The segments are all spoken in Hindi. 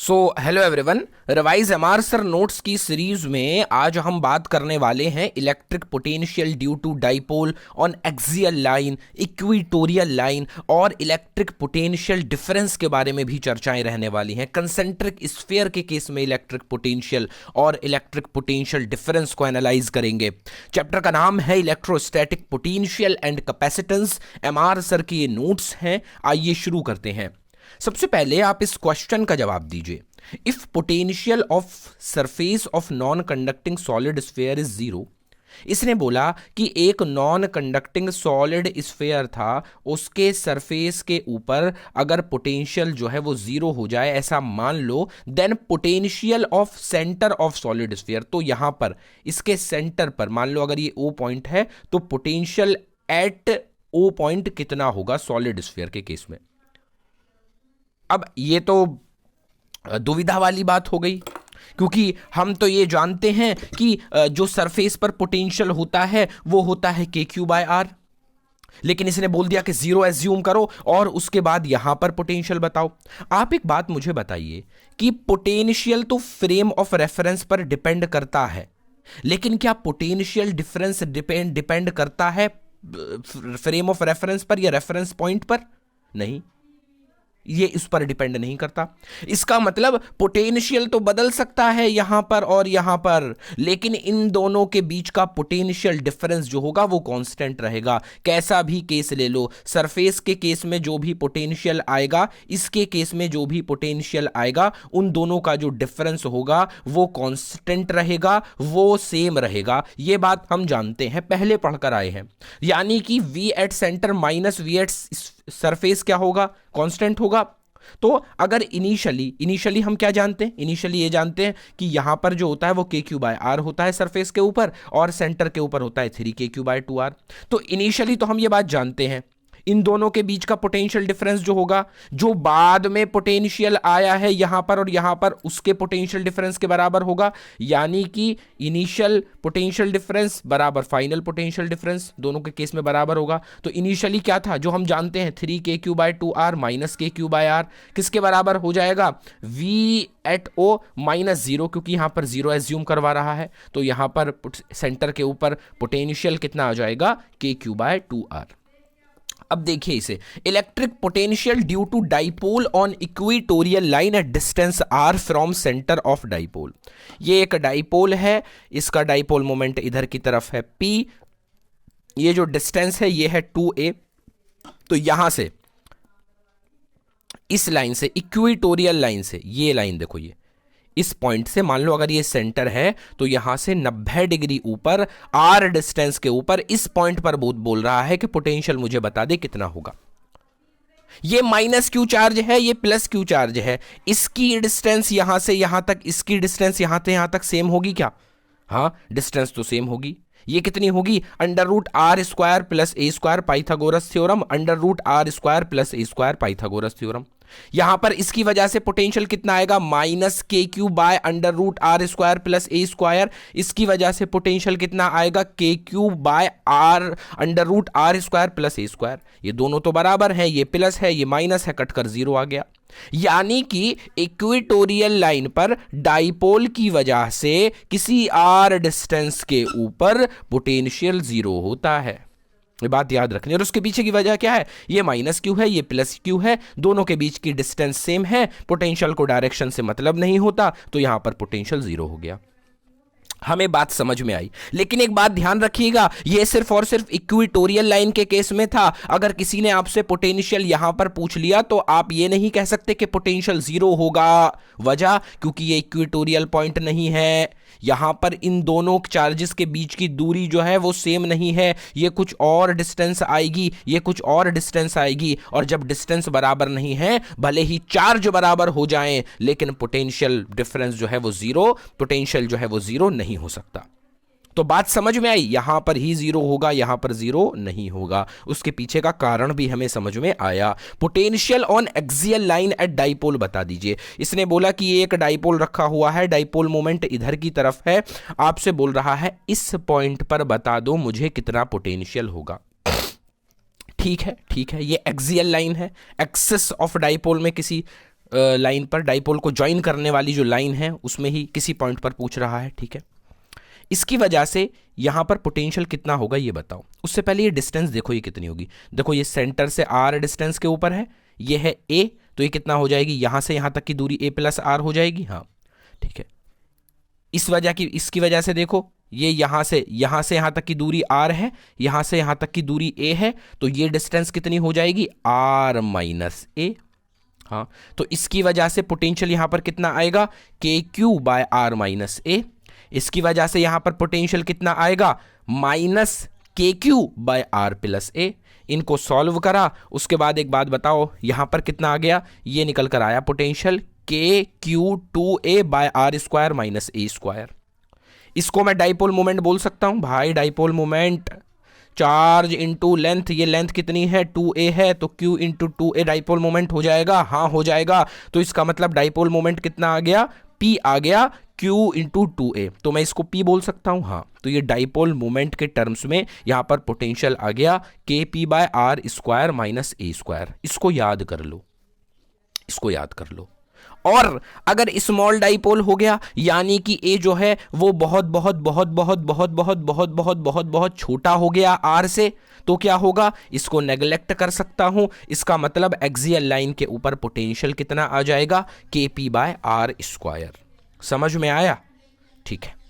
सो hello everyone, revise MR sir notes की सीरीज में आज हम बात करने वाले हैं electric potential due to dipole on axial line, equatorial line और इलेक्ट्रिक पोटेंशियल डिफरेंस के बारे में भी चर्चाएं रहने वाली हैं। कंसेंट्रिक स्फीयर के केस में इलेक्ट्रिक पोटेंशियल और इलेक्ट्रिक पोटेंशियल डिफरेंस को एनालाइज करेंगे। चैप्टर का नाम है electrostatic potential and capacitance. MR sir के ये नोट्स हैं, आइए शुरू करते हैं। सबसे पहले आप इस क्वेश्चन का जवाब दीजिए। If potential of surface of non conducting solid sphere is zero. इसने बोला कि एक नॉन कंडक्टिंग सॉलिड स्फीयर था, उसके सरफेस के ऊपर अगर पोटेंशियल जो है वो जीरो हो जाए, ऐसा मान लो, then potential of centre of solid sphere. तो यहां पर इसके सेंटर पर मान लो अगर ये ओ पॉइंट है तो पोटेंशियल एट ओ पॉइंट कितना होगा सॉलिड स्फीयर के केस में। अब ये तो दुविधा वाली बात हो गई, क्योंकि हम तो ये जानते हैं कि जो सरफेस पर पोटेंशियल होता है वो होता है के क्यू बाय आर, लेकिन इसने बोल दिया कि जीरो एज्यूम करो और उसके बाद यहां पर पोटेंशियल बताओ। आप एक बात मुझे बताइए कि पोटेंशियल तो फ्रेम ऑफ रेफरेंस पर डिपेंड करता है, लेकिन क्या पोटेंशियल डिफरेंस डिपेंड करता है फ्रेम ऑफ रेफरेंस पर या रेफरेंस पॉइंट पर? नहीं, ये इस पर डिपेंड नहीं करता। इसका मतलब पोटेंशियल तो बदल सकता है यहां पर और यहां पर, लेकिन इन दोनों के बीच का पोटेंशियल डिफरेंस जो होगा वो कांस्टेंट रहेगा। कैसा भी केस ले लो, सरफेस के केस में जो भी पोटेंशियल आएगा, इसके केस में जो भी पोटेंशियल आएगा, उन दोनों का जो डिफरेंस होगा वो कांस्टेंट रहेगा, वो सेम रहेगा। ये बात हम जानते हैं, पहले पढ़कर आए हैं। यानी कि V at centre minus V at surface क्या होगा? कांस्टेंट होगा। तो अगर इनिशियली हम क्या जानते हैं? इनिशियली ये जानते हैं कि यहां पर जो होता है वो के क्यू बाय आर होता है सरफेस के ऊपर, और सेंटर के ऊपर होता है 3 k/2 r। तो इनिशियली तो हम ये बात जानते हैं। इन दोनों के बीच का पोटेंशियल डिफरेंस जो होगा, जो बाद में पोटेंशियल आया है यहां पर और यहां पर, उसके पोटेंशियल डिफरेंस के बराबर होगा। यानी कि इनिशियल पोटेंशियल डिफरेंस बराबर फाइनल पोटेंशियल डिफरेंस, दोनों के केस में बराबर होगा। तो इनिशियली क्या था जो हम जानते हैं? 3 k/2 r माइनस k/r किसके बराबर हो जाएगा? V at O minus zero, क्योंकि यहां पर जीरो एज्यूम करवा रहा है। तो यहां पर सेंटर के ऊपर पोटेंशियल कितना आ जाएगा? k/2 r। अब देखिए इसे, electric potential due to dipole on equatorial line at distance r from centre of dipole. ये एक डाइपोल है, इसका डाइपोल मोमेंट इधर की तरफ है p, ये जो डिस्टेंस है ये है 2a। तो यहां से इस लाइन से, इक्वेटोरियल लाइन से, ये लाइन देखो, ये इस पॉइंट से मान लो अगर ये सेंटर है तो यहां से 90 डिग्री ऊपर r डिस्टेंस के ऊपर इस पॉइंट पर बोल रहा है कि पोटेंशियल मुझे बता दे कितना होगा। ये माइनस क्यू चार्ज है, ये प्लस क्यू चार्ज है। इसकी डिस्टेंस यहां से यहां तक, इसकी डिस्टेंस यहां से यहां तक सेम होगी क्या? हाँ, डिस्टेंस तो सेम होगी। ये कितनी होगी? √r² plus a² Pythagoras theorem, √r² plus a² Pythagoras theorem. यहां पर इसकी वजह से पोटेंशियल कितना आएगा? Minus KQ by √r² plus a²। इसकी वजह से पोटेंशियल कितना आएगा? KQ by √r² plus a²। ये दोनों तो बराबर है, ये प्लस है ये माइनस है, कटकर जीरो आ गया। यानी कि इक्वेटोरियल लाइन पर डाइपोल की वजह से किसी r डिस्टेंस के ऊपर पोटेंशियल जीरो होता है। ये बात याद रखनी। और उसके पीछे की वजह क्या है? ये माइनस क्यू है, ये प्लस क्यू है, दोनों के बीच की डिस्टेंस सेम है, पोटेंशियल को डायरेक्शन से मतलब नहीं होता, तो यहां पर पोटेंशियल जीरो हो गया। हमें बात समझ में आई, लेकिन एक बात ध्यान रखिएगा, यह सिर्फ और सिर्फ इक्वेटोरियल लाइन के केस में था। अगर किसी ने आपसे पोटेंशियल यहां पर पूछ लिया तो आप ये नहीं कह सकते कि पोटेंशियल जीरो होगा। वजह, क्योंकि ये इक्वेटोरियल पॉइंट नहीं है। यहां पर इन दोनों चार्जेस के बीच की दूरी जो है वो सेम नहीं है। ये कुछ और डिस्टेंस आएगी, ये कुछ और डिस्टेंस आएगी, और जब डिस्टेंस बराबर नहीं है, भले ही चार्ज बराबर हो जाएं, लेकिन पोटेंशियल डिफरेंस जो है वो जीरो, पोटेंशियल जो है वो जीरो नहीं हो सकता। तो बात समझ में आई, यहां पर ही जीरो होगा, यहां पर जीरो नहीं होगा। उसके पीछे का कारण भी हमें समझ में आया। Potential on axial line at dipole बता दीजिए। इसने बोला कि ये एक डाइपोल रखा हुआ है, डाइपोल मोमेंट इधर की तरफ है, आपसे बोल रहा है इस पॉइंट पर बता दो मुझे कितना पोटेंशियल होगा। ठीक है, ये एक्सियल लाइन है, एक्सिस ऑफ डाइपोल में किसी लाइन पर, डाइपोल को ज्वाइन करने वाली जो लाइन है उसमें ही किसी पॉइंट पर पूछ रहा है, ठीक है। इसकी वजह से यहां पर पोटेंशियल कितना होगा ये बताओ। उससे पहले ये डिस्टेंस देखो ये कितनी होगी। देखो ये सेंटर से आर डिस्टेंस के ऊपर है, ये है ए, तो ये कितना हो जाएगी, यहां से यहां तक की दूरी ए प्लस आर हो जाएगी, हाँ ठीक है। इसकी वजह से देखो ये यहां से यहां तक की दूरी आर है, यहां से यहां तक की दूरी ए है, तो ये डिस्टेंस कितनी हो जाएगी, आर माइनस ए। हाँ, तो इसकी वजह से पोटेंशियल यहां पर कितना आएगा, के क्यू बाय आर माइनस ए। इसकी वजह से यहां पर पोटेंशियल कितना आएगा, माइनस के क्यू बाय आर प्लस ए। इनको सॉल्व करा, उसके बाद एक बात बताओ, यहां पर कितना आ गया, ये निकल कर आया पोटेंशियल के q 2a by r square minus a square. इसको मैं डाइपोल मोमेंट बोल सकता हूं भाई, dipole moment charge into length, ये लेंथ कितनी है 2a है, तो q into 2a dipole moment हो जाएगा, हाँ हो जाएगा। तो इसका मतलब डाइपोल मोमेंट कितना आ गया, p आ गया q इंटू 2a, तो मैं इसको p बोल सकता हूं, हाँ। तो ये डाइपोल मोमेंट के टर्म्स में यहां पर पोटेंशियल आ गया k p by r square minus a square. इसको याद कर लो, इसको याद कर लो। और अगर स्मॉल डाइपोल हो गया, यानी कि ए जो है वो बहुत बहुत बहुत बहुत बहुत बहुत बहुत बहुत बहुत बहुत छोटा हो गया आर से, तो क्या होगा, इसको नेग्लेक्ट कर सकता हूं। इसका मतलब एक्सियल लाइन के ऊपर पोटेंशियल कितना आ जाएगा, के पी बाय आर स्क्वायर। समझ में आया, ठीक है।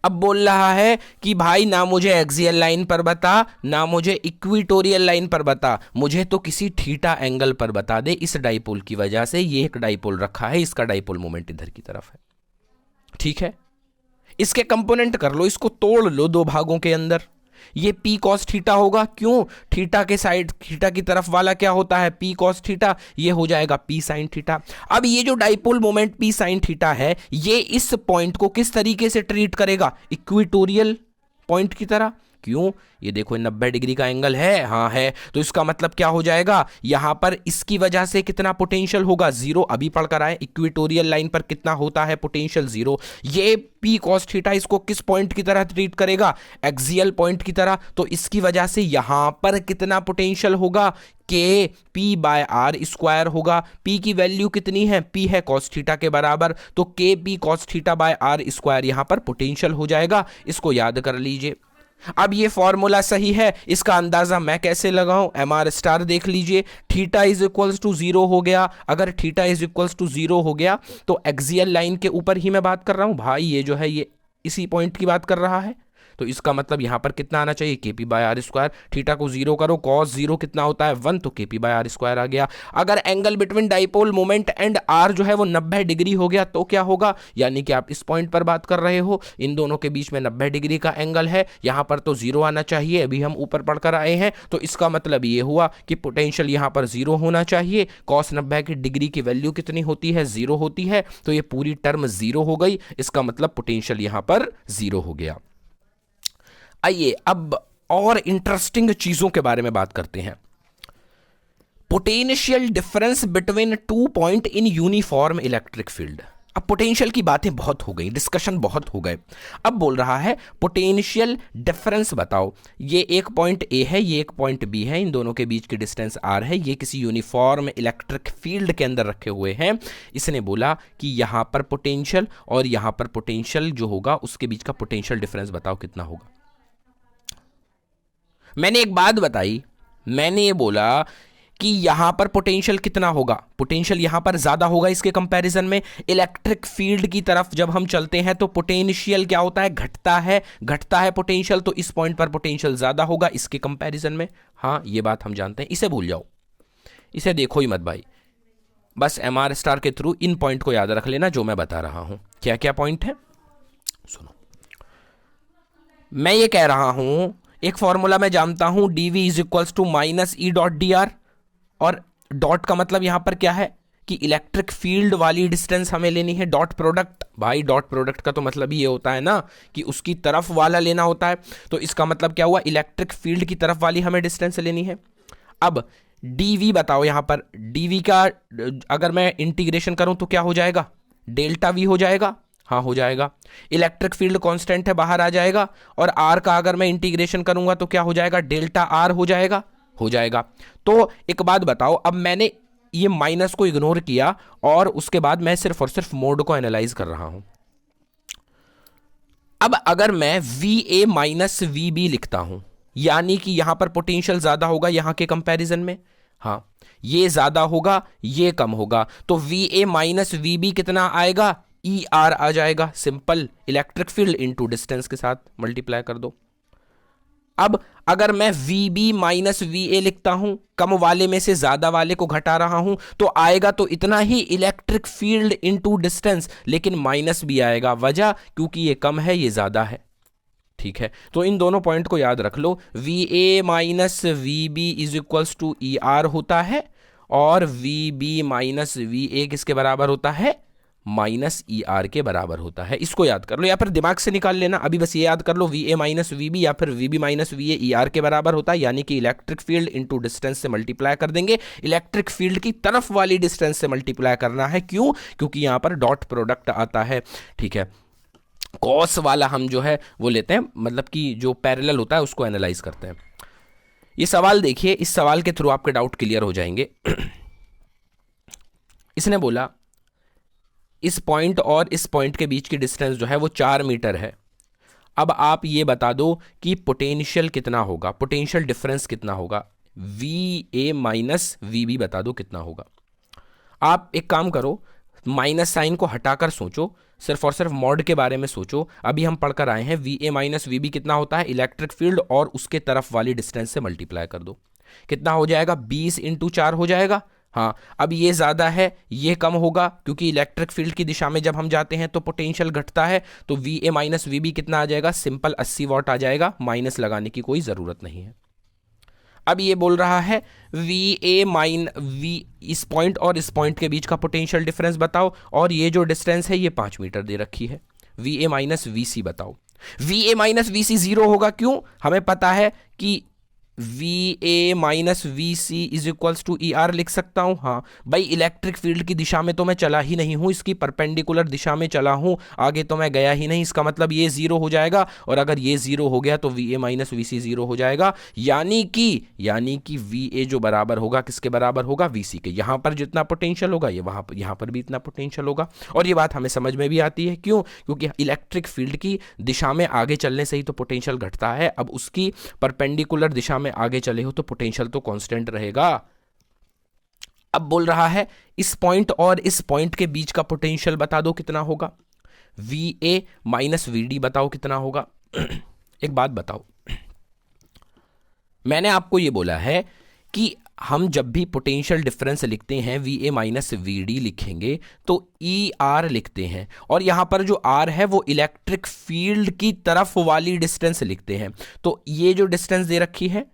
अब बोल रहा है कि भाई ना मुझे एक्सियल लाइन पर बता, ना मुझे इक्विटोरियल लाइन पर बता, मुझे तो किसी थीटा एंगल पर बता दे। इस डाइपोल की वजह से ये एक डाइपोल रखा है, इसका डाइपोल मोमेंट इधर की तरफ है, ठीक है। इसके कंपोनेंट कर लो, इसको तोड़ लो दो भागों के अंदर। ये पी कॉस थीटा होगा, क्यों, थीटा के साइड, थीटा की तरफ वाला क्या होता है, पी कॉस थीटा, ये हो जाएगा पी साइन थीटा। अब ये जो dipole moment P sine theta है, ये इस पॉइंट को किस तरीके से ट्रीट करेगा, इक्विटोरियल पॉइंट की तरह। क्यों, ये देखो 90 डिग्री का एंगल है, हाँ है, तो इसका मतलब क्या हो जाएगा, यहां पर इसकी वजह से कितना पोटेंशियल होगा, जीरो। अभी पढ़कर आए इक्विटोरियल लाइन पर कितना होता है पोटेंशियल, जीरो। ये पी कॉस थीटा इसको किस पॉइंट की तरह ट्रीट करेगा, एक्सियल पॉइंट की तरह, तो इसकी वजह से यहां पर कितना पोटेंशियल होगा, के पी बाय आर स्क्वायर होगा। पी की वैल्यू कितनी है, पी है कॉस थीटा के बराबर, तो k p cos theta by r square यहां पर पोटेंशियल हो जाएगा। इसको याद कर लीजिए। अब ये फॉर्मूला सही है, इसका अंदाजा मैं कैसे लगाऊं, एम आर स्टार देख लीजिए। Theta is equals to zero हो गया, अगर theta is equals to zero हो गया तो एक्सियल लाइन के ऊपर ही मैं बात कर रहा हूं भाई, ये जो है ये इसी पॉइंट की बात कर रहा है, तो इसका मतलब यहां पर कितना आना चाहिए, k p by r square. Theta को जीरो करो, कॉस जीरो कितना होता है 1, तो k p by r square आ गया। अगर angle between dipole moment and r जो है वो 90 डिग्री हो गया तो क्या होगा, यानी कि आप इस पॉइंट पर बात कर रहे हो, इन दोनों के बीच में 90 डिग्री का एंगल है, यहां पर तो जीरो आना चाहिए, अभी हम ऊपर पढ़कर आए हैं, तो इसका मतलब ये हुआ कि पोटेंशियल यहां पर जीरो होना चाहिए। कॉस 90 की डिग्री की वैल्यू कितनी होती है, जीरो होती है, तो ये पूरी टर्म जीरो हो गई, इसका मतलब पोटेंशियल यहां पर जीरो हो गया। आइए अब और इंटरेस्टिंग चीजों के बारे में बात करते हैं। Potential difference between 2 point in uniform electric field. अब पोटेंशियल की बातें बहुत हो गई, डिस्कशन बहुत हो गए, अब बोल रहा है पोटेंशियल डिफरेंस बताओ। ये एक पॉइंट ए है, ये एक पॉइंट बी है, इन दोनों के बीच की डिस्टेंस आर है, ये किसी यूनिफॉर्म इलेक्ट्रिक फील्ड के अंदर रखे हुए हैं। इसने बोला कि यहां पर पोटेंशियल और यहां पर पोटेंशियल जो होगा उसके बीच का पोटेंशियल डिफरेंस बताओ कितना होगा। मैंने एक बात बताई, मैंने ये बोला कि यहां पर पोटेंशियल कितना होगा, पोटेंशियल यहां पर ज्यादा होगा इसके कंपैरिजन में। इलेक्ट्रिक फील्ड की तरफ जब हम चलते हैं तो पोटेंशियल क्या होता है, घटता है पोटेंशियल, तो इस पॉइंट पर पोटेंशियल ज्यादा होगा इसके कंपैरिजन में। हाँ ये बात हम जानते हैं, इसे भूल जाओ, इसे देखो ही मत भाई, बस एम आर स्टार के थ्रू इन पॉइंट को याद रख लेना जो मैं बता रहा हूं। क्या क्या पॉइंट है सुनो, मैं ये कह रहा हूं एक फॉर्मूला मैं जानता हूं, dv is equals to minus E dot d r, और डॉट का मतलब यहां पर क्या है कि इलेक्ट्रिक फील्ड वाली डिस्टेंस हमें लेनी है, डॉट प्रोडक्ट। भाई डॉट प्रोडक्ट का तो मतलब ये होता है ना कि उसकी तरफ वाला लेना होता है, तो इसका मतलब क्या हुआ, इलेक्ट्रिक फील्ड की तरफ वाली हमें डिस्टेंस लेनी है। अब dv बताओ, यहां पर dv का अगर मैं इंटीग्रेशन करूं तो क्या हो जाएगा, डेल्टा वी हो जाएगा, हाँ हो जाएगा। इलेक्ट्रिक फील्ड कांस्टेंट है, बाहर आ जाएगा, और आर का अगर मैं इंटीग्रेशन करूंगा तो क्या हो जाएगा, डेल्टा आर हो जाएगा, हो जाएगा। तो एक बात बताओ, अब मैंने ये माइनस को इग्नोर किया और उसके बाद मैं सिर्फ और सिर्फ मोड को एनालाइज कर रहा हूं। अब अगर मैं VA माइनस VB लिखता हूं, यानी कि यहां पर पोटेंशियल ज्यादा होगा यहां के कंपैरिजन में, हाँ ये ज्यादा होगा ये कम होगा, तो VA माइनस VB कितना आएगा, ER आ जाएगा। Simple, electric field into distance के साथ मल्टीप्लाई कर दो। अब अगर मैं VB माइनस VA लिखता हूं, कम वाले में से ज्यादा वाले को घटा रहा हूं, तो आएगा तो इतना ही इलेक्ट्रिक फील्ड इनटू डिस्टेंस, लेकिन माइनस भी आएगा। वजह, क्योंकि ये कम है ये ज्यादा है। ठीक है, तो इन दोनों पॉइंट को याद रख लो। VA minus VB is equals to ER होता है, और VB माइनस VA किसके बराबर होता है, माइनस ER के बराबर होता है। इसको याद कर लो या फिर दिमाग से निकाल लेना, अभी बस ये याद कर लो, VA माइनस VB या फिर VB माइनस VA ER के बराबर होता है, यानी कि इलेक्ट्रिक फील्ड इनटू डिस्टेंस से मल्टीप्लाई कर देंगे। इलेक्ट्रिक फील्ड की तरफ वाली डिस्टेंस से मल्टीप्लाई करना है, क्यों, क्योंकि यहां पर डॉट प्रोडक्ट आता है। ठीक है, कॉस वाला हम जो है वो लेते हैं, मतलब कि जो पैरेलल होता है उसको एनालाइज करते हैं। ये सवाल देखिए, इस सवाल के थ्रू आपके डाउट क्लियर हो जाएंगे। इसने बोला इस पॉइंट और इस पॉइंट के बीच की डिस्टेंस जो है वो 4 मीटर है। अब आप ये बता दो कि पोटेंशियल कितना होगा, पोटेंशियल डिफरेंस कितना होगा, VA माइनस VB बता दो कितना होगा। आप एक काम करो, माइनस साइन को हटाकर सोचो, सिर्फ और सिर्फ मॉड के बारे में सोचो। अभी हम पढ़कर आए हैं VA माइनस VB कितना होता है, इलेक्ट्रिक फील्ड और उसके तरफ वाली डिस्टेंस से मल्टीप्लाई कर दो, कितना हो जाएगा, 20 इंटू 4 हो जाएगा। हाँ, अब ये ज़्यादा है ये कम होगा, क्योंकि इलेक्ट्रिक फील्ड की दिशा में जब हम जाते हैं तो पोटेंशियल घटता है, तो VA माइनस VB कितना आ जाएगा, सिंपल 80 वॉट आ जाएगा, माइनस लगाने की कोई ज़रूरत नहीं है। अब ये बोल रहा है VA माइन V, इस पॉइंट और इस पॉइंट के बीच का पोटेंशियल डिफरेंस बताओ, और ये जो डिस्टेंस है ये 5 मीटर दे रखी है। VA माइनस VC बताओ। VA माइनस VC 0 होगा, क्यों, हमें पता है कि VA minus VC is equals to ER लिख सकता हूं। हाँ भाई, इलेक्ट्रिक फील्ड की दिशा में तो मैं चला ही नहीं हूं, इसकी परपेंडिकुलर दिशा में चला हूं, आगे तो मैं गया ही नहीं, इसका मतलब ये 0 हो जाएगा, और अगर ये 0 हो गया तो VA माइनस VC 0 हो जाएगा, यानी कि VA जो बराबर होगा किसके बराबर होगा, VC के। यहां पर जितना पोटेंशियल होगा ये यहां पर भी इतना पोटेंशियल होगा। और ये बात हमें समझ में भी आती है, क्यों, क्योंकि इलेक्ट्रिक फील्ड की दिशा में आगे चलने से ही तो पोटेंशियल घटता है। अब उसकी परपेंडिकुलर दिशा में आगे चले हो तो पोटेंशियल तो कांस्टेंट रहेगा। अब बोल रहा है इस पॉइंट और इस पॉइंट के बीच का पोटेंशियल बता दो कितना होगा, VA माइनस VD बताओ कितना होगा। एक बात बताओ, मैंने आपको यह बोला है कि हम जब भी पोटेंशियल डिफरेंस लिखते हैं VA माइनस VD लिखेंगे तो ER लिखते हैं, और यहां पर जो R है वो इलेक्ट्रिक फील्ड की तरफ वाली डिस्टेंस लिखते हैं। तो ये जो डिस्टेंस दे रखी है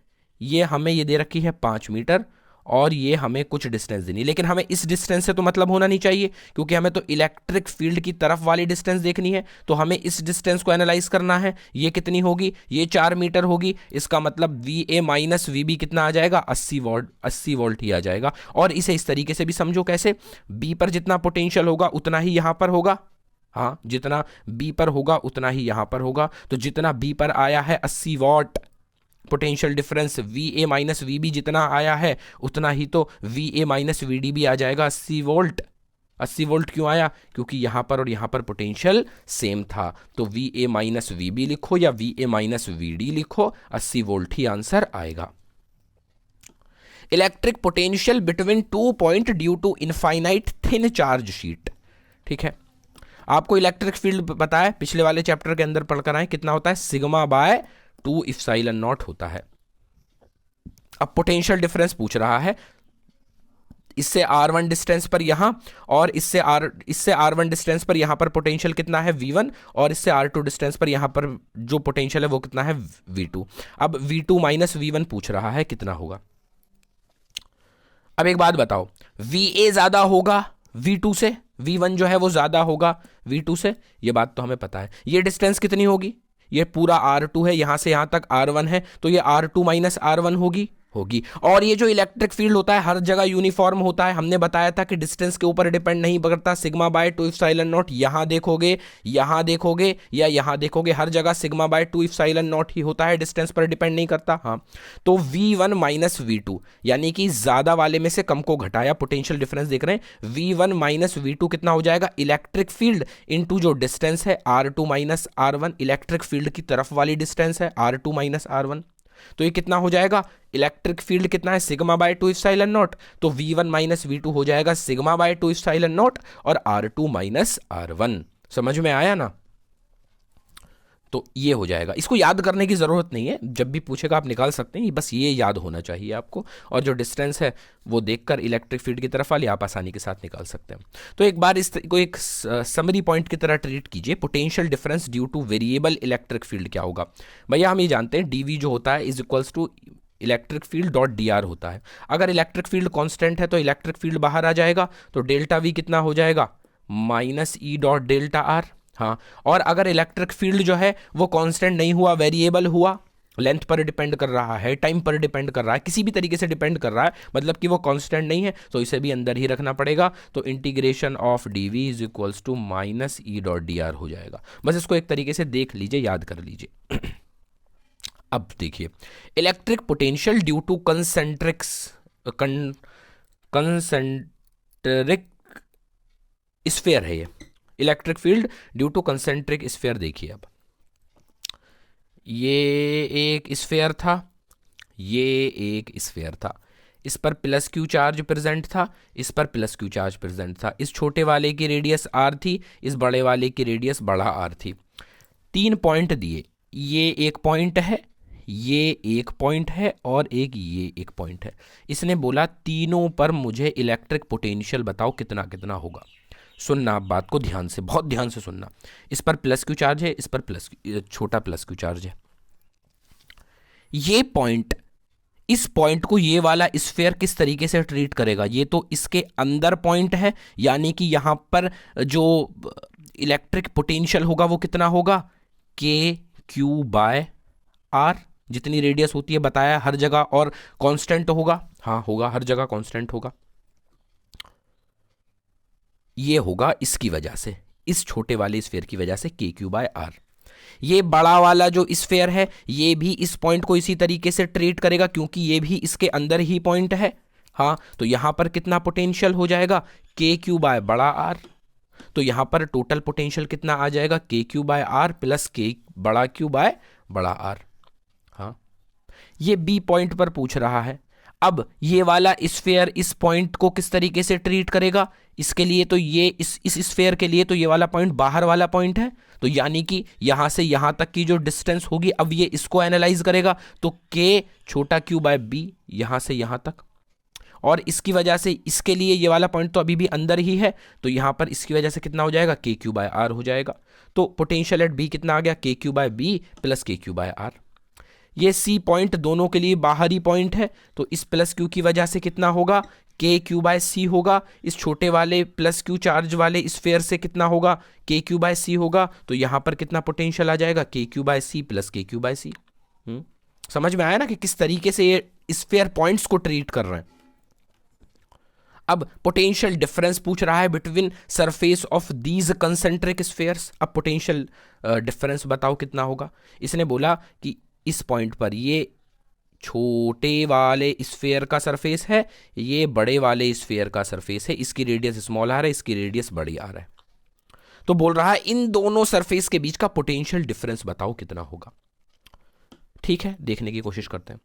ये हमें ये दे रखी है 5 मीटर, और ये हमें कुछ डिस्टेंस देनी, लेकिन हमें इस डिस्टेंस से तो मतलब होना नहीं चाहिए, क्योंकि हमें तो इलेक्ट्रिक फील्ड की तरफ वाली डिस्टेंस देखनी है, तो हमें इस डिस्टेंस को एनालाइज करना है। ये कितनी होगी, ये 4 मीटर होगी, इसका मतलब VA माइनस VB कितना आ जाएगा, 80 वोल्ट ही आ जाएगा। और इसे इस तरीके से भी समझो, कैसे, B पर जितना पोटेंशियल होगा उतना ही यहां पर होगा, हाँ जितना B पर होगा उतना ही यहां पर होगा, तो जितना B पर आया है 80 what potential difference, VA minus VB जितना आया है उतना ही तो VA माइनस VD भी आ जाएगा, 80 वोल्ट। 80 वोल्ट क्यों आया, क्योंकि यहां पर और यहां पर पोटेंशियल सेम था, तो VA माइनस VB लिखो या VA माइनस VD लिखो, 80 वोल्ट ही आंसर आएगा। Electric potential between 2 point due to infinite thin charge sheet. ठीक है, आपको इलेक्ट्रिक फील्ड पता है, पिछले वाले चैप्टर के अंदर पढ़कर आए, कितना होता है, सिग्मा बाय 2 इप्सिलॉन नॉट होता है। अब पोटेंशियल डिफरेंस पूछ रहा है, इससे R1 डिस्टेंस पर यहां और इससे R1 डिस्टेंस पर यहां पर पोटेंशियल कितना है V1, और इससे R2 डिस्टेंस पर यहां पर जो पोटेंशियल है वो कितना है V2। अब V2 माइनस V1 पूछ रहा है कितना होगा। अब एक बात बताओ, VA ज्यादा होगा V2 से, V1 जो है वो ज्यादा होगा V2 से, ये बात तो हमें पता है। ये डिस्टेंस कितनी होगी, ये पूरा R2 है, यहां से यहां तक R1 है, तो ये R2 माइनस R1 होगी होगी। और ये जो इलेक्ट्रिक फील्ड होता है हर जगह यूनिफॉर्म होता है, हमने बताया था कि डिस्टेंस के ऊपर डिपेंड नहीं करता, सिग्मा बाय 2 इप्सिलॉन नॉट, यहां देखोगे या यहां देखोगे, हर जगह सिग्मा बाय 2 इप्सिलॉन नॉट ही होता है, डिस्टेंस पर डिपेंड नहीं करता। हाँ, तो V1 माइनस V2 यानी कि ज्यादा वाले में से कम को घटाया, पोटेंशियल डिफरेंस देख रहे हैं, V1 माइनस V2 कितना हो जाएगा, इलेक्ट्रिक फील्ड इनटू जो डिस्टेंस है R2 minus R1, electric field की तरफ वाली डिस्टेंस है R2 माइनस R1, तो ये कितना हो जाएगा, इलेक्ट्रिक फील्ड कितना है सिग्मा बाय 2 इप्सिलॉन नॉट, तो V1 माइनस V2 हो जाएगा सिग्मा बाय 2 इप्सिलॉन नॉट और R2 माइनस R1। समझ में आया ना? तो ये हो जाएगा, इसको याद करने की ज़रूरत नहीं है, जब भी पूछेगा आप निकाल सकते हैं, बस ये याद होना चाहिए आपको, और जो डिस्टेंस है वो देखकर इलेक्ट्रिक फील्ड की तरफ वाली आप आसानी के साथ निकाल सकते हैं। तो एक बार इस को एक समरी पॉइंट की तरह ट्रीट कीजिए, potential difference due two variable electric field क्या होगा। भैया हम ये जानते हैं dv जो होता है is equals to electric field dot dr होता है। अगर इलेक्ट्रिक फील्ड कांस्टेंट है तो इलेक्ट्रिक फील्ड बाहर आ जाएगा, तो डेल्टा v कितना हो जाएगा, minus E dot delta R. हाँ, और अगर इलेक्ट्रिक फील्ड जो है वो कांस्टेंट नहीं हुआ, वेरिएबल हुआ, लेंथ पर डिपेंड कर रहा है, टाइम पर डिपेंड कर रहा है, किसी भी तरीके से डिपेंड कर रहा है, मतलब कि वो कांस्टेंट नहीं है, तो इसे भी अंदर ही रखना पड़ेगा, तो integration of d v is equals to minus E dot d r हो जाएगा। बस इसको एक तरीके से देख लीजिए, याद कर लीजिए। अब देखिए, electric potential due two concentric sphere है ये, electric field due two concentric sphere. देखिए अब ये एक स्फीयर था, ये एक स्फीयर था, इस पर प्लस क्यू चार्ज प्रेजेंट था, इस पर प्लस क्यू चार्ज प्रेजेंट था, इस छोटे वाले की रेडियस आर थी, इस बड़े वाले की रेडियस बड़ा आर थी। 3 पॉइंट दिए, ये एक पॉइंट है, ये एक पॉइंट है और ये एक पॉइंट है। इसने बोला तीनों पर मुझे इलेक्ट्रिक पोटेंशियल बताओ कितना कितना होगा। सुनना आप बात को ध्यान से, बहुत ध्यान से सुनना। इस पर प्लस क्यू चार्ज है, इस पर छोटा प्लस क्यू चार्ज है। ये पॉइंट, इस पॉइंट को ये वाला स्फीयर किस तरीके से ट्रीट करेगा, ये तो इसके अंदर पॉइंट है, यानी कि यहां पर जो इलेक्ट्रिक पोटेंशियल होगा वो कितना होगा, के क्यू बाय आर, जितनी रेडियस होती है बताया हर जगह, और कांस्टेंट होगा, हाँ होगा, हर जगह कांस्टेंट होगा। ये होगा इसकी वजह से, इस छोटे वाले स्फीयर की वजह से के क्यू बाय आर। ये बड़ा वाला जो स्फीयर है ये भी इस पॉइंट को इसी तरीके से ट्रीट करेगा, क्योंकि ये भी इसके अंदर ही पॉइंट है। हाँ, तो यहां पर कितना पोटेंशियल हो जाएगा, के क्यू बाय बड़ा आर, तो यहां पर टोटल पोटेंशियल कितना आ जाएगा, के क्यू बाय आर प्लस के बड़ा क्यू बाय बड़ा आर। हाँ, ये बी पॉइंट पर पूछ रहा है। अब ये वाला स्फीयर इस पॉइंट को किस तरीके से ट्रीट करेगा, इसके लिए तो ये इस स्फीयर के लिए तो ये वाला पॉइंट बाहर वाला पॉइंट है, तो यानी कि यहां से यहां तक की जो डिस्टेंस होगी, अब ये इसको एनालाइज करेगा, तो के छोटा क्यू बाय बी यहां से यहां तक, और इसकी वजह से इसके लिए ये वाला पॉइंट तो अभी भी अंदर ही है, तो यहां पर इसकी वजह से कितना हो जाएगा, के क्यू बाय आर हो जाएगा। तो पोटेंशियल एट बी कितना आ गया, K Q by B plus के क्यू बाय आर। ये सी पॉइंट दोनों के लिए बाहरी पॉइंट है, तो इस प्लस क्यू की वजह से कितना होगा, के क्यू बाय सी होगा, इस छोटे वाले प्लस क्यू चार्ज वाले स्फीयर से कितना होगा, के क्यू बाय सी होगा, तो यहां पर कितना पोटेंशियल आ जाएगा, के क्यू बाय सी प्लस के क्यू बाय सी। समझ में आया ना कि किस तरीके से ये स्फीयर पॉइंट्स को ट्रीट कर रहे हैं। अब पोटेंशियल डिफरेंस पूछ रहा है between surface of these concentric spheres. अब पोटेंशियल डिफरेंस बताओ कितना होगा। इसने बोला कि इस पॉइंट पर ये छोटे वाले स्फीयर का सरफेस है, ये बड़े वाले स्फीयर का सरफेस है, इसकी रेडियस स्मॉल आर है, इसकी रेडियस बड़ी आर है। तो बोल रहा है इन दोनों सरफेस के बीच का पोटेंशियल डिफरेंस बताओ कितना होगा। ठीक है, देखने की कोशिश करते हैं।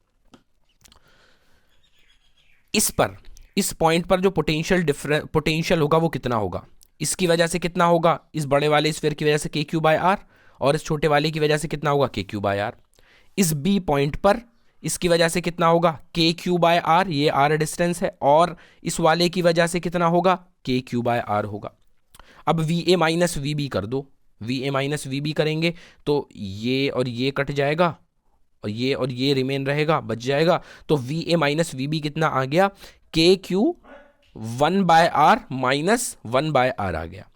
इस पर, इस पॉइंट पर जो पोटेंशियल होगा वो कितना होगा, इसकी वजह से कितना होगा, इस बड़े वाले स्फीयर की वजह से के क्यू बाय आर, और इस छोटे वाले की वजह से कितना होगा, के क्यू बाय आर। इस बी पॉइंट पर इसकी वजह से कितना होगा, के क्यू बाय आर, ये आर डिस्टेंस है, और इस वाले की वजह से कितना होगा, के क्यू बाय आर होगा। अब v A minus we b कर दो, v A minus we b करेंगे तो ये और ये कट जाएगा, और ये रिमेन रहेगा, बच जाएगा। तो V A minus we B कितना आ गया, K Q 1 by R minus 1 by R आ गया।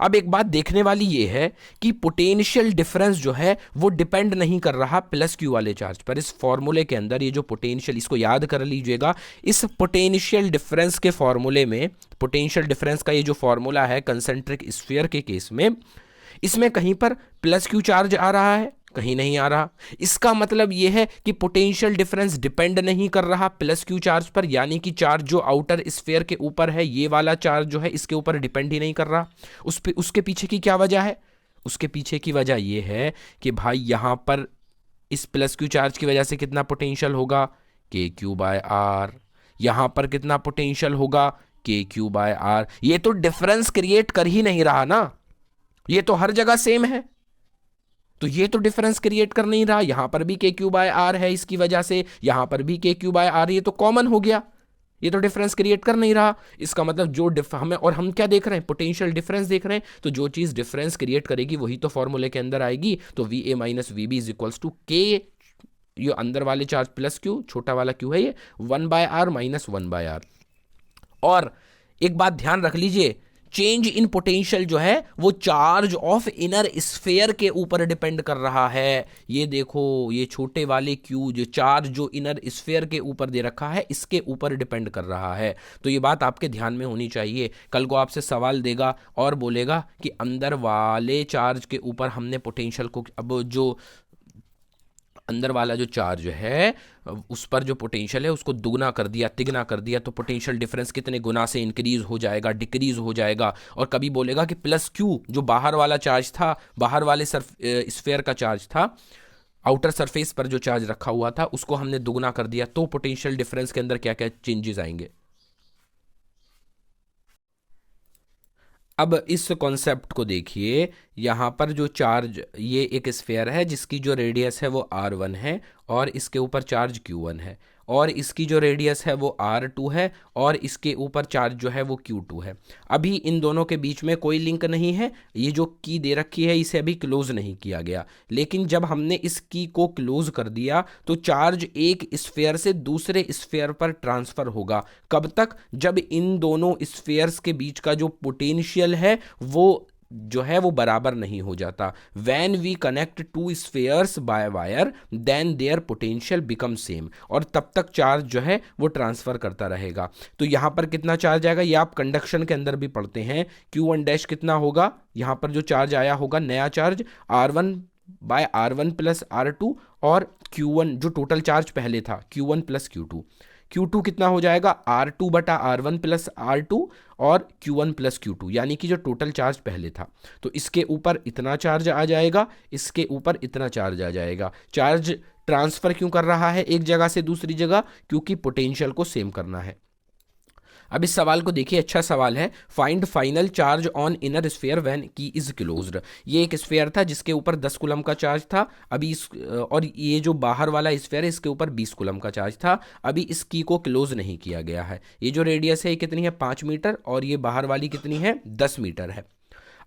अब एक बात देखने वाली ये है कि पोटेंशियल डिफरेंस जो है वो डिपेंड नहीं कर रहा प्लस क्यू वाले चार्ज पर। इस फॉर्मूले के अंदर ये जो पोटेंशियल, इसको याद कर लीजिएगा, इस पोटेंशियल डिफरेंस के फॉर्मूले में, पोटेंशियल डिफरेंस का ये जो फॉर्मूला है कंसेंट्रिक स्फीयर के केस में, इसमें कहीं पर प्लस क्यू चार्ज आ रहा है, कहीं नहीं आ रहा। इसका मतलब यह है कि पोटेंशियल डिफरेंस डिपेंड नहीं कर रहा प्लस क्यू चार्ज पर, यानी कि चार्ज जो आउटर स्फीयर के ऊपर है, ये वाला चार्ज जो है इसके ऊपर डिपेंड ही नहीं कर रहा। उसके पीछे की क्या वजह है? उसके पीछे की वजह यह है कि भाई यहां पर इस प्लस क्यू चार्ज की वजह से कितना पोटेंशियल होगा, के क्यू बाय आर। यहां पर कितना पोटेंशियल होगा, के क्यू बाय आर। ये तो डिफरेंस क्रिएट कर ही नहीं रहा ना, ये तो हर जगह सेम है, तो ये तो डिफरेंस क्रिएट कर नहीं रहा। यहां पर भी के क्यू बाय आर है इसकी वजह से, यहां पर भी के क्यू बाय आर, ये तो कॉमन हो गया, ये तो डिफरेंस क्रिएट कर नहीं रहा। इसका मतलब जो हमें, और हम क्या देख रहे हैं, पोटेंशियल डिफरेंस देख रहे हैं, तो जो चीज डिफरेंस क्रिएट करेगी वही तो फॉर्मूले के अंदर आएगी। तो V A minus we b is equals to k, ये अंदर वाले चार्ज प्लस क्यू, छोटा वाला क्यू है ये, 1/r माइनस 1/r। और एक बात ध्यान रख लीजिए, चेंज इन पोटेंशियल जो है वो चार्ज ऑफ इनर स्फीयर के ऊपर डिपेंड कर रहा है। ये देखो, ये छोटे वाले क्यू, जो चार्ज जो इनर स्फीयर के ऊपर दे रखा है, इसके ऊपर डिपेंड कर रहा है। तो ये बात आपके ध्यान में होनी चाहिए। कल को आपसे सवाल देगा और बोलेगा कि अंदर वाले चार्ज के ऊपर हमने पोटेंशियल को, अब जो अंदर वाला जो चार्ज है उस पर जो पोटेंशियल है उसको दुगना कर दिया, तिगना कर दिया, तो पोटेंशियल डिफरेंस कितने गुना से इंक्रीज हो जाएगा, डिक्रीज हो जाएगा। और कभी बोलेगा कि प्लस क्यू जो बाहर वाला चार्ज था, बाहर वाले स्फीयर का चार्ज था, आउटर सरफेस पर जो चार्ज रखा हुआ था उसको हमने दुगना कर दिया, तो पोटेंशियल डिफरेंस के अंदर क्या क्या चेंजेस आएंगे। अब इस कॉन्सेप्ट को देखिए, यहाँ पर जो चार्ज, ये एक स्फीयर है जिसकी जो रेडियस है वो r1 है और इसके ऊपर चार्ज q1 है, और इसकी जो रेडियस है वो r2 है और इसके ऊपर चार्ज जो है वो q2 है। अभी इन दोनों के बीच में कोई लिंक नहीं है, ये जो की दे रखी है इसे अभी क्लोज नहीं किया गया। लेकिन जब हमने इस की को क्लोज कर दिया तो चार्ज एक स्फीयर से दूसरे स्फीयर पर ट्रांसफर होगा। कब तक? जब इन दोनों स्फीयर्स के बीच का जो पोटेंशियल है वो जो है वो बराबर नहीं हो जाता। When we connect two spheres by wire then their potential become same, और तब तक चार्ज जो है वो ट्रांसफर करता रहेगा। तो यहां पर कितना चार्ज आएगा, ये आप कंडक्शन के अंदर भी पढ़ते हैं, Q1 डैश कितना होगा, यहां पर जो चार्ज आया होगा नया charge R1 bye R1 plus R2, और Q1 जो टोटल चार्ज पहले था Q1 प्लस Q2 कितना हो जाएगा, R2 बटा R1 प्लस R2 और Q1 प्लस Q2, यानी कि जो टोटल चार्ज पहले था। तो इसके ऊपर इतना चार्ज आ जाएगा, इसके ऊपर इतना चार्ज आ जाएगा। चार्ज ट्रांसफर क्यों कर रहा है एक जगह से दूसरी जगह? क्योंकि पोटेंशियल को सेम करना है। अब इस सवाल को देखिए, अच्छा सवाल है। Find final charge on inner sphere when की इज क्लोज्ड। ये एक स्फीयर था जिसके ऊपर 10 कूलम का चार्ज था, अभी इस, और ये जो बाहर वाला स्फीयर है इसके ऊपर 20 कूलम का चार्ज था। अभी इस की को क्लोज नहीं किया गया है। ये जो रेडियस है ये कितनी है, 5 मीटर, और ये बाहर वाली कितनी है, 10 मीटर है।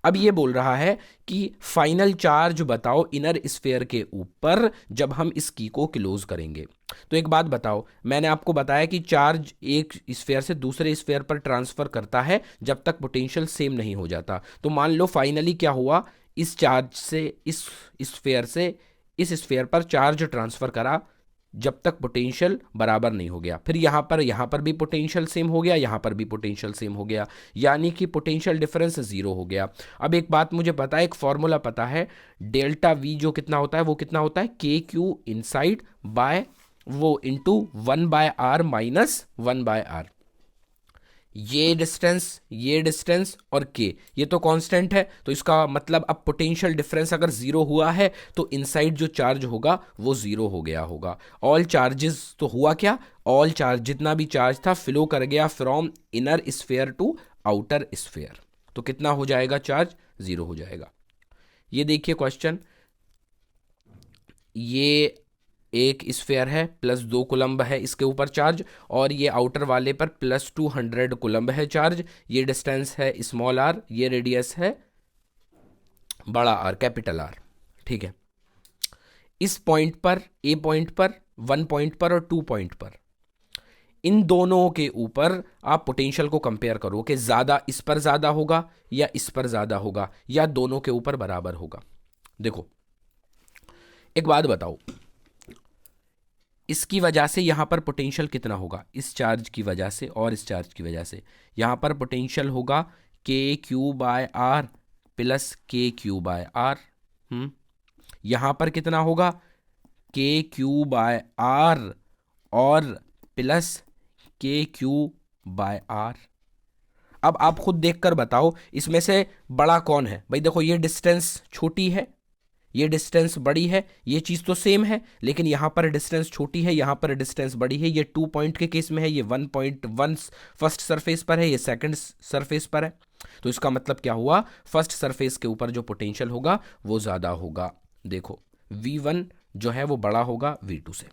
अब ये बोल रहा है कि फाइनल चार्ज बताओ इनर स्फीयर के ऊपर जब हम इस की को क्लोज करेंगे। तो एक बात बताओ, मैंने आपको बताया कि चार्ज एक स्फीयर से दूसरे स्फीयर पर ट्रांसफर करता है जब तक पोटेंशियल सेम नहीं हो जाता। तो मान लो फाइनली क्या हुआ, इस चार्ज से इस स्फीयर से इस स्फीयर पर चार्ज ट्रांसफर करा जब तक पोटेंशियल बराबर नहीं हो गया। फिर यहाँ पर भी पोटेंशियल सेम हो गया, यहाँ पर भी पोटेंशियल सेम हो गया, यानी कि पोटेंशियल डिफरेंस 0 हो गया। अब एक बात मुझे पता है, एक फॉर्मूला पता है, डेल्टा वी जो कितना होता है वो कितना होता है, के क्यू इनसाइड बाय वो इंटू 1/r माइनस 1/r। ये डिस्टेंस और के, ये तो कांस्टेंट है। तो इसका मतलब अब पोटेंशियल डिफरेंस अगर 0 हुआ है तो इनसाइड जो चार्ज होगा वो 0 हो गया होगा। ऑल चार्जेस तो हुआ क्या, ऑल चार्ज, जितना भी चार्ज था फ्लो कर गया from inner sphere to outer sphere. तो कितना हो जाएगा, चार्ज 0 हो जाएगा। ये देखिए क्वेश्चन, ये एक स्फीयर है, प्लस 2 कूलम्ब है इसके ऊपर चार्ज, और ये आउटर वाले पर प्लस 200 कूलम्ब है चार्ज। ये डिस्टेंस है स्मॉल r, ये रेडियस है बड़ा R, कैपिटल R, ठीक है। इस पॉइंट पर, ए पॉइंट पर, 1 पॉइंट पर और 2 पॉइंट पर इन दोनों के ऊपर आप पोटेंशियल को कंपेयर करो कि ज़्यादा इस पर ज़्यादा होगा या इस पर ज़्यादा होगा या दोनों के ऊपर बराबर होगा। देखो एक बात बताओ, इसकी वजह से यहाँ पर पोटेंशियल कितना होगा, इस चार्ज की वजह से और इस चार्ज की वजह से यहाँ पर पोटेंशियल होगा KQ/R प्लस KQ/R। यहाँ पर कितना होगा KQ/R और प्लस KQ/R। अब आप खुद देखकर बताओ इसमें से बड़ा कौन है। भाई देखो ये डिस्टेंस छोटी है, ये डिस्टेंस बड़ी है, ये चीज़ तो सेम है, लेकिन यहाँ पर डिस्टेंस छोटी है, यहाँ पर डिस्टेंस बड़ी है। ये 2 पॉइंट के केस में है, ये 1.1 फर्स्ट सरफेस पर है, ये सेकंड सरफेस पर है। तो इसका मतलब क्या हुआ, फर्स्ट सरफेस के ऊपर जो पोटेंशियल होगा वो ज़्यादा होगा। देखो V1 जो है वो बड़ा होगा V2 से।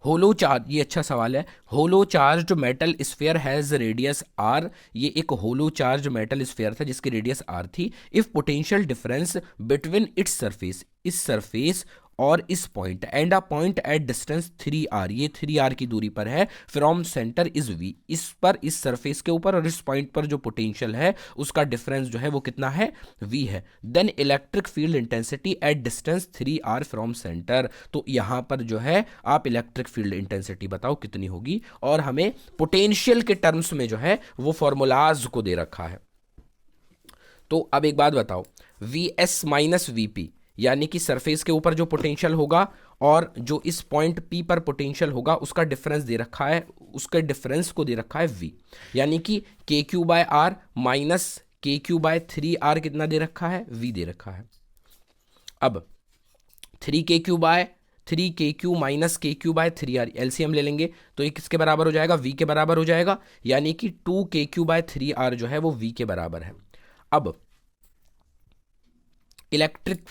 होलो चार्ज, ये अच्छा सवाल है। Hollow charge metal sphere has radius r, ये एक होलो चार्ज मेटल स्फीयर था जिसकी रेडियस r थी। If potential difference between its surface, इस सरफेस और इस point and a point at distance 3r, ये 3r की दूरी पर है, फ्रॉम सेंटर इज v, इस पर इस सरफेस के ऊपर और इस पॉइंट पर जो पोटेंशियल है उसका डिफरेंस जो है वो कितना है, v है। Then electric field intensity at distance 3r from centre, तो यहां पर जो है आप इलेक्ट्रिक फील्ड इंटेंसिटी बताओ कितनी होगी, और हमें पोटेंशियल के टर्म्स में जो है वो फॉर्मूलाज को दे रखा है। तो अब एक बात बताओ, Vs माइनस Vp यानी कि सरफेस के ऊपर जो पोटेंशियल होगा और जो इस पॉइंट P पर पोटेंशियल होगा उसका डिफरेंस दे रखा है, उसके डिफरेंस को दे रखा है V, यानी कि KQ/R माइनस KQ/3R कितना दे रखा है, V दे रखा है। अब 3KQ माइनस KQ/3R एलसीएम ले लेंगे तो ये किसके बराबर हो जाएगा, V के बराबर हो जाएगा, यानी कि 2KQ/3R जो है वो V के बराबर है। अब इलेक्ट्रिक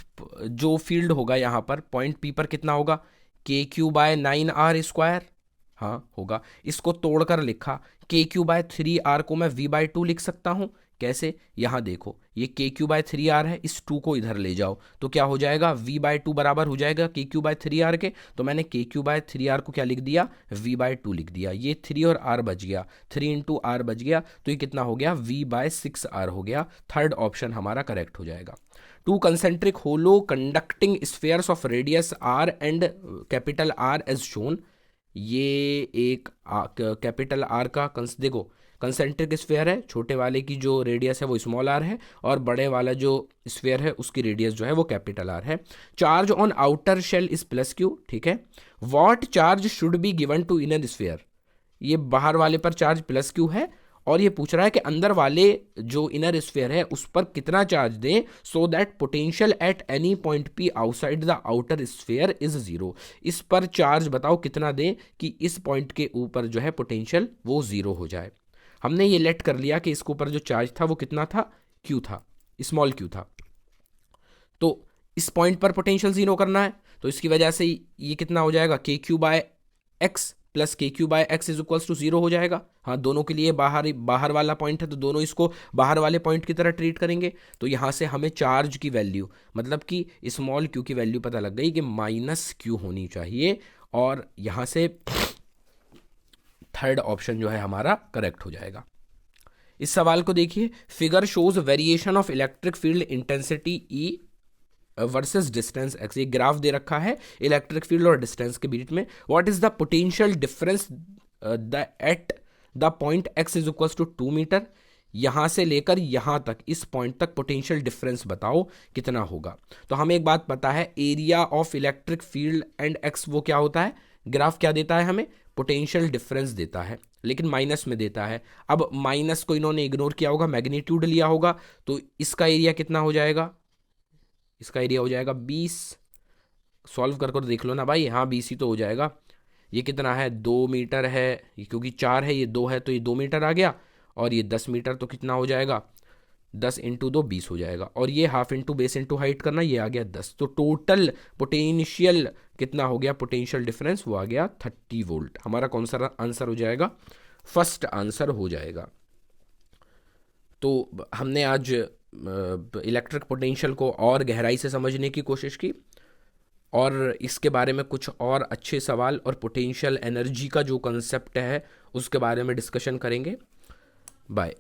जो फील्ड होगा यहाँ पर पॉइंट P पर कितना होगा, KQ/9R², हाँ होगा। इसको तोड़कर लिखा, KQ/3R को मैं V/2 लिख सकता हूँ। कैसे, यहाँ देखो ये KQ/3R है, इस 2 को इधर ले जाओ तो क्या हो जाएगा, V/2 बराबर हो जाएगा KQ/3R के। तो मैंने KQ/3R को क्या लिख दिया, V/2 लिख दिया। ये 3 और R बच गया, 3 इंटू R बच गया, तो ये कितना हो गया, V/6R हो गया। थर्ड ऑप्शन हमारा करेक्ट हो जाएगा। 2 concentric hollow conducting spheres of radius r and capital R as shown, ये एक कैपिटल R का देखो कंसेंट्रिक स्फीयर है, छोटे वाले की जो रेडियस है वो स्मॉल r है और बड़े वाला जो स्फीयर है उसकी रेडियस जो है वो कैपिटल R है। Charge on outer shell is plus q, ठीक है। What charge should be given to inner sphere, ये बाहर वाले पर चार्ज प्लस q है और ये पूछ रहा है कि अंदर वाले जो इनर स्फीयर है उस पर कितना चार्ज दें so that potential at any point P outside the outer sphere is 0। इस पर चार्ज बताओ कितना दें कि इस पॉइंट के ऊपर जो है पोटेंशियल वो 0 हो जाए। हमने ये लेट कर लिया कि इसके ऊपर जो चार्ज था वो कितना था, Q था, स्मॉल q था। तो इस पॉइंट पर पोटेंशियल 0 करना है तो इसकी वजह से ये कितना हो जाएगा, KQ/X plus KQ/X is equals to 0 हो जाएगा। हाँ दोनों के लिए बाहर वाला पॉइंट है तो दोनों इसको बाहर वाले पॉइंट की तरह ट्रीट करेंगे। तो यहाँ से हमें चार्ज की वैल्यू मतलब कि स्मॉल q की वैल्यू पता लग गई कि -q होनी चाहिए, और यहाँ से थर्ड ऑप्शन जो है हमारा करेक्ट हो जाएगा। इस सवाल को देखिए, figure shows variation of electric field intensity E versus distance x, ये ग्राफ दे रखा है इलेक्ट्रिक फील्ड और डिस्टेंस के बीच में। What is the potential difference at the point x is equals to 2 metre, यहां से लेकर यहां तक इस पॉइंट तक पोटेंशियल डिफरेंस बताओ कितना होगा। तो हमें एक बात पता है, area of electric field and x वो क्या होता है, ग्राफ क्या देता है हमें, पोटेंशियल डिफरेंस देता है, लेकिन माइनस में देता है। अब माइनस को इन्होंने इग्नोर किया होगा, मैग्नीट्यूड लिया होगा, तो इसका एरिया कितना हो जाएगा, इसका एरिया हो जाएगा 20। सॉल्व कर कर देख लो ना भाई, हाँ 20 ही तो हो जाएगा। ये कितना है, 2 मीटर है, क्योंकि 4 है ये 2 है तो ये 2 मीटर आ गया, और ये 10 मीटर तो कितना हो जाएगा, 10 इंटू 2 20 हो जाएगा, और ये half into base into height करना, ये आ गया 10। तो टोटल पोटेंशियल कितना हो गया, पोटेंशियल डिफरेंस वो आ गया 30 वोल्ट। हमारा कौन सा आंसर हो जाएगा, फर्स्ट आंसर हो जाएगा। तो हमने आज इलेक्ट्रिक पोटेंशियल को और गहराई से समझने की कोशिश की। और इसके बारे में कुछ और अच्छे सवाल और पोटेंशियल एनर्जी का जो कंसेप्ट है उसके बारे में डिस्कशन करेंगे। बाय।